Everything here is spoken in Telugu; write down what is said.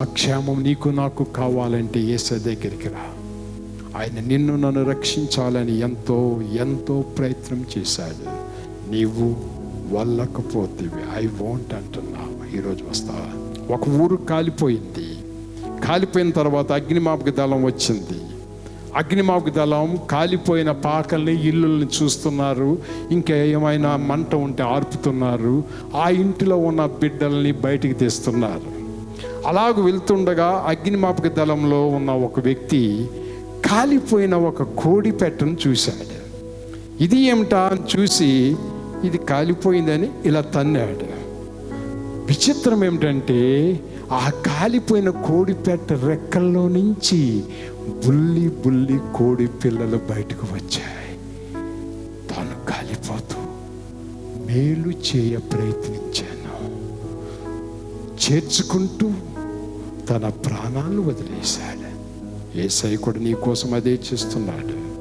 ఆ క్షేమం నీకు నాకు కావాలంటే యేసయ్య దగ్గరికి రా. ఆయన నిన్ను నన్ను రక్షించాలని ఎంతో ఎంతో ప్రయత్నం చేశాడు. నీవు వెళ్ళకపోతేవి ఐ వాంట్ అంటున్నావు. ఈరోజు వస్తావా? ఒక ఊరు కాలిపోయింది. కాలిపోయిన తర్వాత అగ్నిమాపక దళం వచ్చింది. అగ్నిమాపక దళం కాలిపోయిన పాకల్ని ఇల్లుల్ని చూస్తున్నారు. ఇంకా ఏమైనా మంట ఉంటే ఆర్పుతున్నారు. ఆ ఇంటిలో ఉన్న బిడ్డల్ని బయటికి తీస్తున్నారు. అలాగ వెళ్తుండగా అగ్నిమాపక దళంలో ఉన్న ఒక వ్యక్తి కాలిపోయిన ఒక కోడి పెట్టను చూశాడు. ఇది ఏమిటా అని చూసి ఇది కాలిపోయిందని ఇలా తన్నాడు. విచిత్రం ఏమిటంటే ఆ కాలిపోయిన కోడి పెట్ట రెక్కల్లో నుంచి బుల్లి బుల్లి కోడి పిల్లలు బయటకు వచ్చాయి. తాను కాలిపోతూ మేలు చేయ ప్రయత్నించాను. చేర్చుకుంటూ తన ప్రాణాలు వదిలేశాడు. యేసయ్య కూడా నీ కోసం అదే చేస్తున్నాడు.